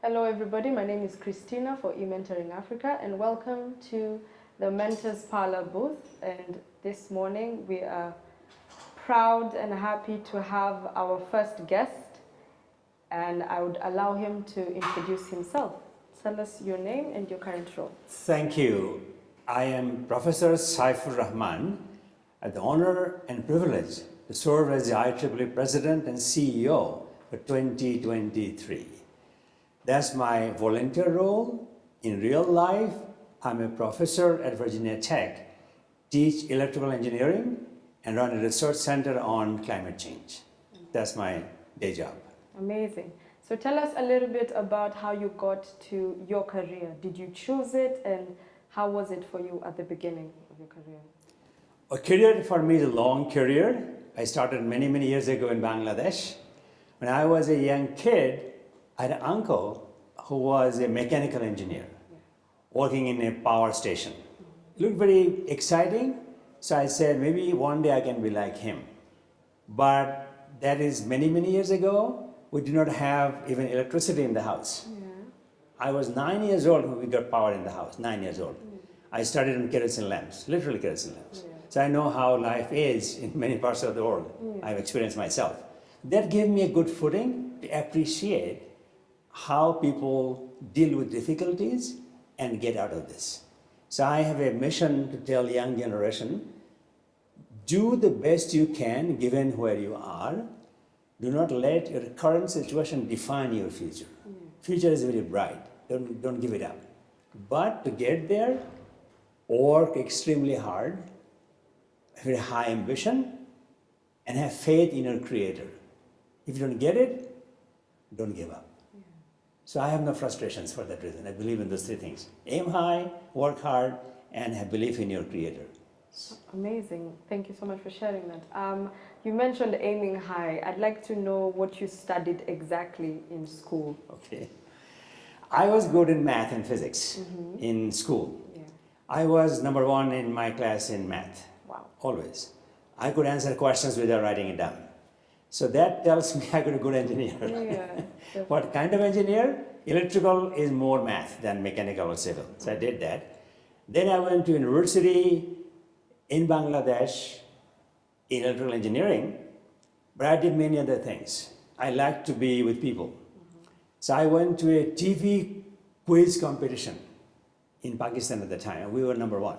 Hello everybody, my name is Christina for eMentoring Africa and welcome to the Mentors Parlor booth. And this morning we are proud and happy to have our first guest, and I would allow him to introduce himself. Tell us your name and your current role. Thank you. I am Professor Saifur Rahman. I have the honor and privilege to serve as the IEEE President and CEO for 2023. That's my volunteer role. In real life, I'm a professor at Virginia Tech, teach electrical engineering, and run a research center on climate change. That's my day job. Amazing. So tell us a little bit about how you got to your career. Did you choose it, and how was it for you at the beginning of your career? A career for me is a long career. I started many years ago in Bangladesh. When I was a young kid, I had an uncle who was a mechanical engineer working in a power station. It looked very exciting, so I said maybe one day I can be like him. But that is many years ago. We did not have even electricity in the house. Yeah. I was 9 years old when we got power in the house, 9 years old. I studied on kerosene lamps, literally kerosene lamps. Yeah. So I know how life is in many parts of the world. I've experienced myself. That gave me a good footing to appreciate how people deal with difficulties and get out of this. So I have a mission to tell young generation, do the best you can given where you are. Do not let your current situation define your future. Future is very bright. Don't give it up. But to get there, work extremely hard, very high ambition, and have faith in your creator. If you don't get it, don't give up. So I have no frustrations for that reason. I believe in those three things. Aim high, work hard, and have belief in your creator. Amazing. Thank you so much for sharing that. You mentioned aiming high. I'd like to know what you studied exactly in school. Okay. I was good in math and physics in school. Yeah. I was number one in my class in math. Wow. Always. I could answer questions without writing it down. So that tells me I could be a good engineer. Yeah. What kind of engineer? Electrical is more math than mechanical or civil. So I did that. Then I went to university in Bangladesh in electrical engineering, but I did many other things. I like to be with people. So I went to a TV quiz competition in Pakistan at the time, and we were number one.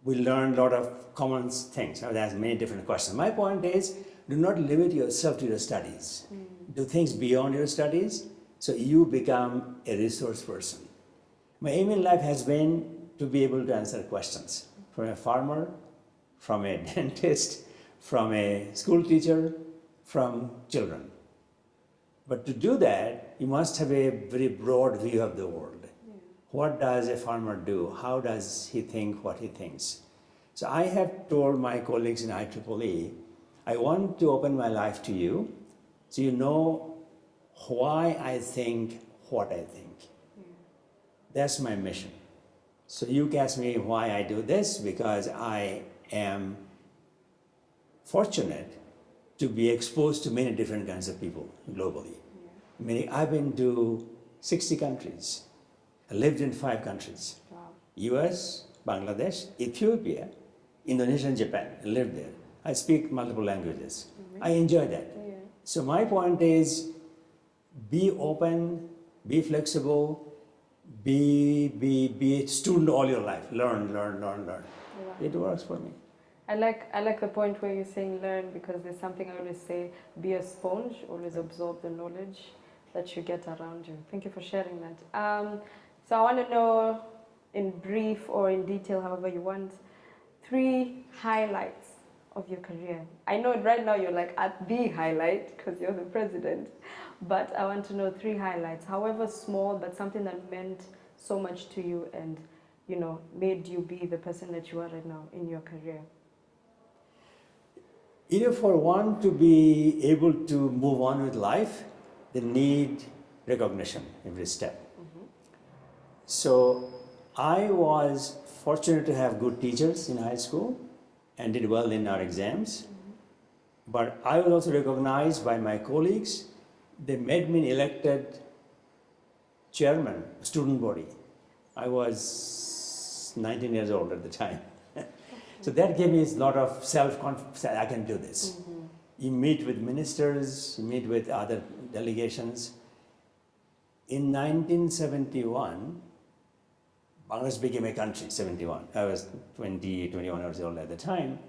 We learned a lot of common things. I was asked many different questions. My point is, do not limit yourself to your studies. Do things beyond your studies so you become a resource person. My aim in life has been to be able to answer questions from a farmer, from a dentist, from a school teacher, from children. But to do that, you must have a very broad view of the world. What does a farmer do? How does he think what he thinks? So I have told my colleagues in IEEE, I want to open my life to you so you know why I think what I think. That's my mission. So you can ask me why I do this, because I am fortunate to be exposed to many different kinds of people globally. I've been to 60 countries. I lived in 5 countries. Wow. US, Bangladesh, Ethiopia, Indonesia, and Japan. I lived there. I speak multiple languages. I enjoy that. Yeah. So my point is, be open, be flexible, be a student all your life. Learn. Wow. It works for me. I like the point where you're saying learn, because there's something I always say, be a sponge, always absorb the knowledge that you get around you. Thank you for sharing that. So I want to know, in brief or in detail, however you want, 3 highlights of your career. I know right now you're like at the highlight because you're the president, but I want to know 3 highlights, however small, but something that meant so much to you and, you know, made you be the person that you are right now in your career. For one to be able to move on with life, they need recognition every step. So I was fortunate to have good teachers in high school and did well in our exams. But I was also recognized by my colleagues. They made me elected chairman, student body. I was 19 years old at the time. So that gave me a lot of self-confidence. I can do this. You meet with ministers, you meet with other delegations. In 1971, Bangladesh became a country, 71. I was 20, 21 years old at the time.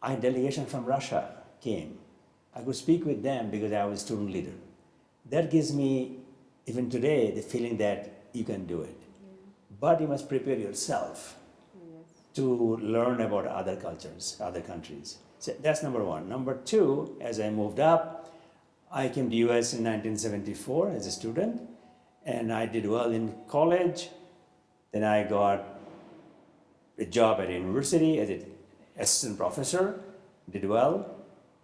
A delegation from Russia came. I could speak with them because I was student leader. That gives me, even today, the feeling that you can do it. But you must prepare yourself to learn about other cultures, other countries. So that's number one. Number two, as I moved up, I came to US in 1974 as a student, and I did well in college. Then I got a job at a university as an assistant professor, did well.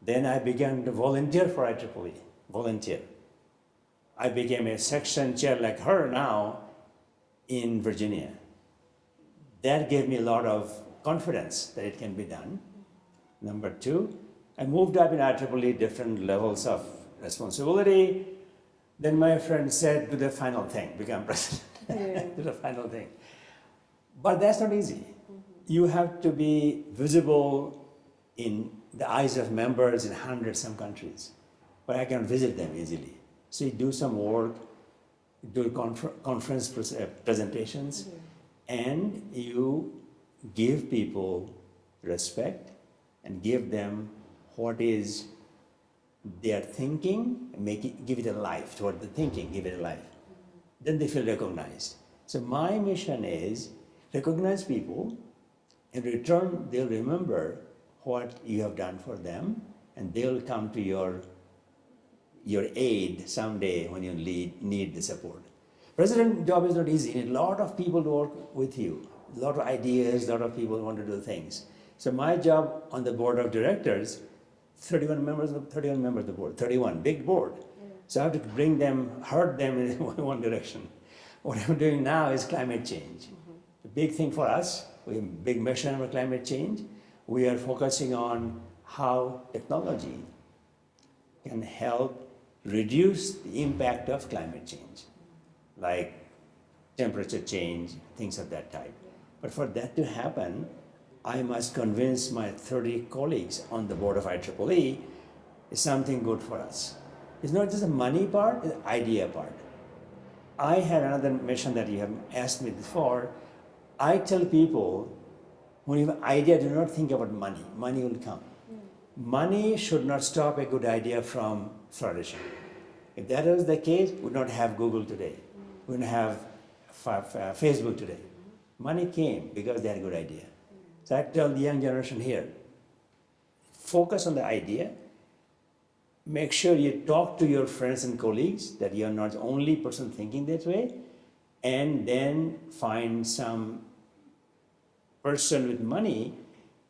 Then I began to volunteer for IEEE, volunteer. I became a section chair like her now in Virginia. That gave me a lot of confidence that it can be done. Number two, I moved up in IEEE, different levels of responsibility. Then my friend said, do the final thing, become president. Do the final thing. But that's not easy. You have to be visible in the eyes of members in 100 some countries. But I can visit them easily. So you do some work, do conference presentations, and you give people respect and give them what is their thinking, give it a life toward the thinking, give it a life. Then they feel recognized. So my mission is recognize people. In return, they'll remember what you have done for them, and they'll come to your aid someday when you need the support. President job is not easy. You need a lot of people to work with you, a lot of ideas, a lot of people want to do things. So my job on the board of directors, 31 members of the board, 31, big board. So I have to bring them, herd them in one direction. What I'm doing now is climate change. The big thing for us, we have a big mission for climate change. We are focusing on how technology can help reduce the impact of climate change, like temperature change, things of that type. But for that to happen, I must convince my 30 colleagues on the board of IEEE is something good for us. It's not just the money part, it's the idea part. I had another mission that you have asked me before. I tell people, when you have an idea, do not think about money. Money will come. Money should not stop a good idea from flourishing. If that was the case, we would not have Google today. We wouldn't have Facebook today. Money came because they had a good idea. So I tell the young generation here, focus on the idea. Make sure you talk to your friends and colleagues that you are not the only person thinking that way, and then find some person with money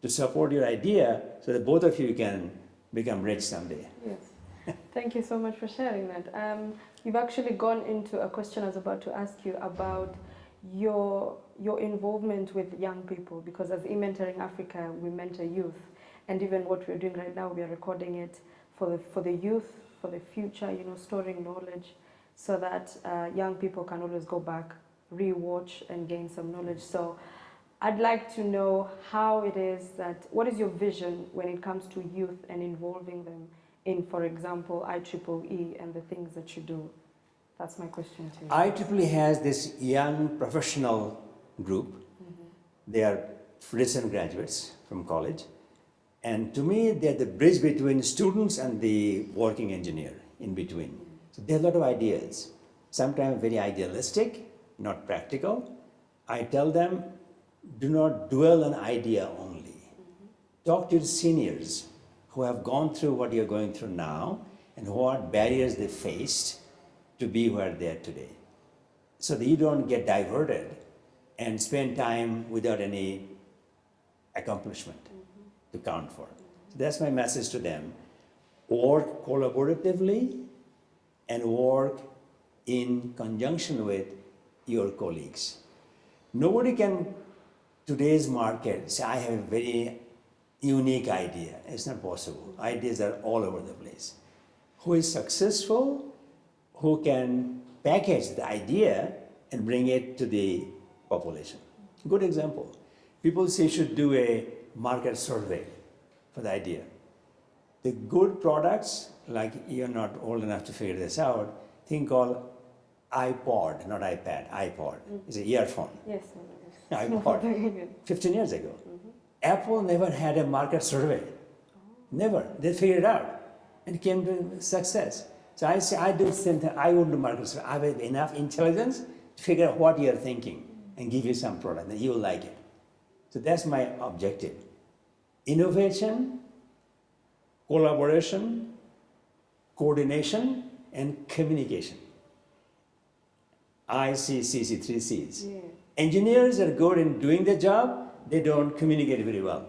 to support your idea so that both of you can become rich someday. Yes. Thank you so much for sharing that. You've actually gone into a question I was about to ask you about your involvement with young people, because as eMentoring Africa, we mentor youth, and even what we're doing right now, we are recording it for the youth, for the future, storing knowledge so that young people can always go back, re-watch and gain some knowledge. So I'd like to know how it is what is your vision when it comes to youth and involving them in, for example, IEEE and the things that you do? That's my question to you. IEEE has this young professional group. They are recent graduates from college. And to me, they're the bridge between students and the working engineer in between. So they have a lot of ideas, sometimes very idealistic, not practical. I tell them, do not dwell on idea only. Talk to your seniors who have gone through what you're going through now and what barriers they faced to be where they are today, so that you don't get diverted and spend time without any accomplishment to count for. So that's my message to them. Work collaboratively and work in conjunction with your colleagues. Nobody can, today's market, say, I have a very unique idea. It's not possible. Ideas are all over the place. Who is successful, who can package the idea and bring it to the population. Good example. People say you should do a market survey for the idea. The good products, like you're not old enough to figure this out, thing called iPod, not iPad, iPod. It's an earphone. Yes. iPod. 15 years ago. Apple never had a market survey. Never. They figured it out and came to success. So I say, I do the same thing. I would do market survey. I have enough intelligence to figure out what you're thinking and give you some product that you'll like it. So that's my objective. Innovation, collaboration, coordination, and communication. ICCC, 3 C's. Yeah. Engineers are good in doing their job, they don't communicate very well.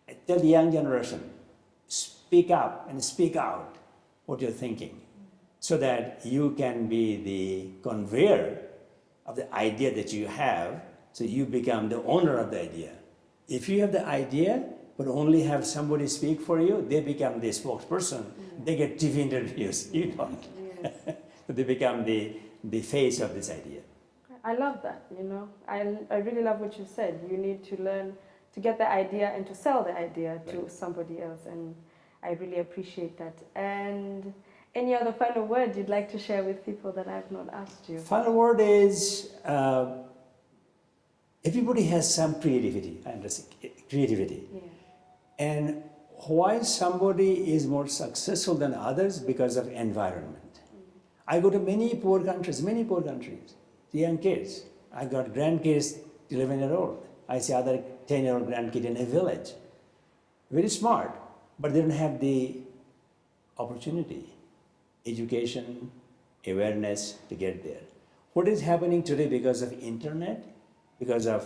I tell the young generation, speak up and speak out what you're thinking so that you can be the conveyor of the idea that you have, so you become the owner of the idea. If you have the idea, but only have somebody speak for you, they become the spokesperson. They get TV interviews, you don't. Yes. So they become the face of this idea. I love that, you know. I really love what you said. You need to learn to get the idea and to sell the idea to Right. somebody else, and I really appreciate that. And any other final word you'd like to share with people that I've not asked you? Final word is, everybody has some creativity, I understand, creativity. Yeah. And why somebody is more successful than others? Because of environment. I go to many poor countries, the young kids. I got grandkids, 11-year-old. I see other 10-year-old grandkid in a village. Very smart, but they don't have the opportunity, education, awareness to get there. What is happening today because of internet, because of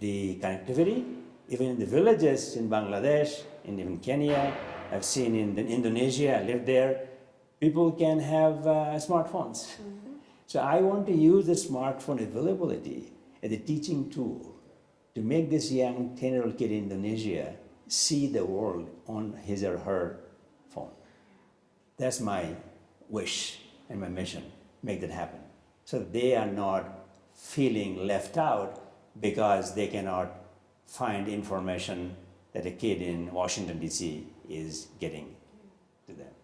the connectivity, even in the villages in Bangladesh, in even Kenya, I've seen in Indonesia, I lived there, people can have smartphones. So I want to use the smartphone availability as a teaching tool to make this young 10-year-old kid in Indonesia see the world on his or her phone. That's my wish and my mission, make that happen. So they are not feeling left out because they cannot find information that a kid in Washington, D.C. is getting to them.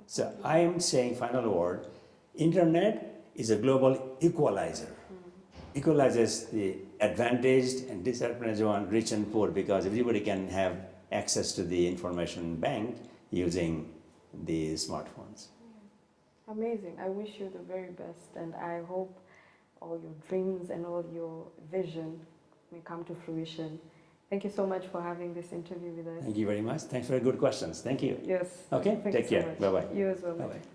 So I am saying, final word, internet is a global equalizer. Equalizes the advantaged and disadvantaged one, rich and poor, because everybody can have access to the information bank using the smartphones. Amazing. I wish you the very best, and I hope all your dreams and all your vision may come to fruition. Thank you so much for having this interview with us. Thank you very much. Thanks for good questions. Thank you. Yes. Okay, Thank take you so care. much. Bye-bye. You as well. Bye-bye.